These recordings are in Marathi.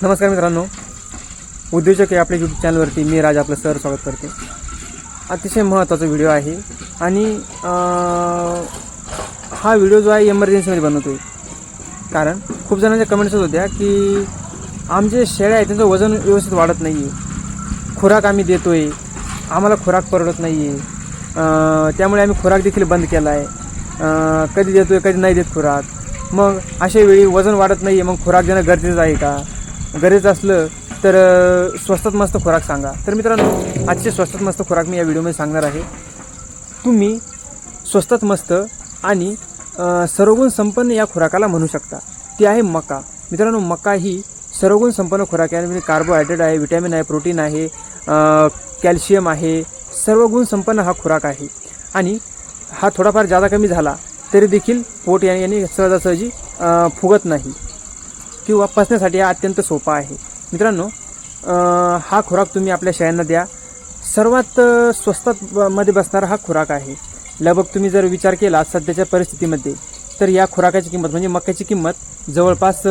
नमस्कार मित्रांनो, उद्योजक आहे आपल्या यूट्यूब चॅनलवरती मी राज आपलं स्वागत करते। अतिशय महत्त्वाचा व्हिडिओ आहे आणि हा व्हिडिओ जो आहे इमर्जन्सीमध्ये बनवतोय, कारण खूप जणांच्या कमेंट्स होत्या की आमचे शेळ्या आहेत त्यांचं वजन व्यवस्थित वाढत नाही आहे, खुराक आम्ही देतोय आम्हाला खुराक परवडत नाही आहे, त्यामुळे आम्ही खुराक देखील बंद केला आहे, कधी देतोय कधी नाही देत खुराक। मग अशा वेळी वजन वाढत नाही आहे, मग खुराक देणं गरजेचं आहे का? गरजेचं असलं तर स्वस्तात मस्त खुराक सांगा। तर मित्रांनो, आजचे स्वस्तात मस्त खुराक मी या व्हिडिओमध्ये सांगणार आहे। तुम्ही स्वस्तात मस्त आणि सर्वगुण संपन्न या खुराकाला म्हणू शकता, ती आहे मका। मित्रांनो, मका ही सर्वगुण संपन्न खुराक आहे, म्हणजे कार्बोहायड्रेट आहे, विटॅमिन आहे, प्रोटीन आहे, कॅल्शियम आहे, सर्वगुण संपन्न हा खुराक आहे। आणि हा थोडाफार जादा कमी झाला तरी देखील पोट याने सहजासहजी फुगत नाही किंवा पचण्यासाठी हा अत्यंत सोपा आहे। मित्रांनो, हा खुराक तुम्ही आपल्या शेळ्यांना द्या, सर्वात स्वस्तात मध्ये बसणारा हा खुराक आहे। लगभग तुम्ही जर विचार केला सध्याच्या परिस्थितीमध्ये तर या खुराकाची किंमत म्हणजे मक्याची किंमत जवळपास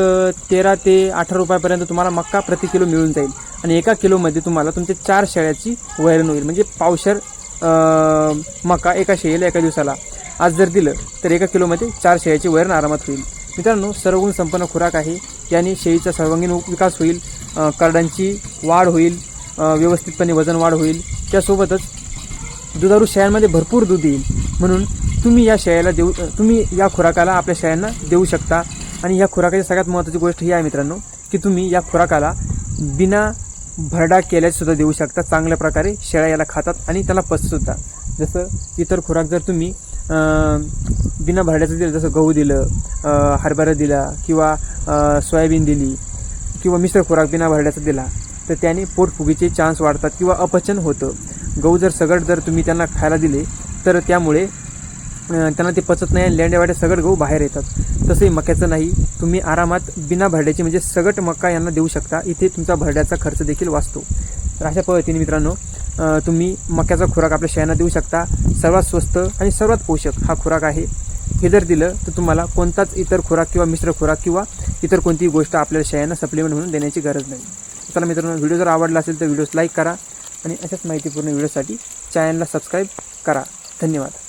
13 ते 18 रुपयापर्यंत तुम्हाला मक्का प्रति किलो मिळून जाईल। आणि एका किलोमध्ये तुम्हाला तुमच्या 4 शेळ्याची वैरण होईल, म्हणजे पावशर मका एका शेळीला एका दिवसाला आज जर दिलं तर एका किलोमध्ये 4 शेळ्याची वैरण आरामात होईल। मित्रांनो, सर्वगुण संपन्न खुराक आहे, याने शेळीचा सर्वांगीण विकास होईल, करडांची वाढ होईल, व्यवस्थितपणे वजन वाढ होईल, त्यासोबतच दुधारू शेळ्यांमध्ये भरपूर दूध येईल। म्हणून तुम्ही या खुराकाला आपल्या शेळ्यांना देऊ शकता। आणि या खुराकाची सगळ्यात महत्त्वाची गोष्ट ही आहे मित्रांनो की तुम्ही या खुराकाला बिना भरडा केल्यासुद्धा देऊ शकता। चांगल्या प्रकारे शेळ्या याला खातात आणि त्याला पचतसुद्धा। जसं इतर खुराक जर तुम्ही बिना भरड्याचं दिलं, जसं गहू दिलं, हरभरा दिला किंवा सोयाबीन दिली किंवा मिश्र खुराक बिना भरड्याचा दिला तर त्याने पोटफुगीचे चान्स वाढतात किंवा अपचन होतं। गहू जर सगट जर तुम्ही त्यांना खायला दिले तर त्यामुळे त्यांना ते पचत नाही आणि लेंड्यावाड्या सगट गहू बाहेर येतात। तसंही मक्याचं नाही, तुम्ही आरामात बिना भरड्याची म्हणजे सगट मका यांना देऊ शकता, इथे तुमचा भरड्याचा खर्च देखील वाचतो। तर अशा पद्धतीने मित्रांनो, तुम्ही मक्याचा खुराक आपल्या शेळ्यांना देऊ शकता। सर्वात स्वस्त आणि सर्वात पोषक हा खुराक आहे। हे जर दिलं तर तुम्हाला कोणताच इतर खुराक किंवा मिश्र खुराक किंवा इतर कोणतीही गोष्ट आपल्याला शेळ्यांना सप्लिमेंट म्हणून देण्याची गरज नाही। चला मित्रांनो, व्हिडिओ जर आवडला असेल तर व्हिडिओस लाईक करा आणि अशाच माहितीपूर्ण व्हिडिओसाठी चॅनलला सबस्क्राईब करा। धन्यवाद।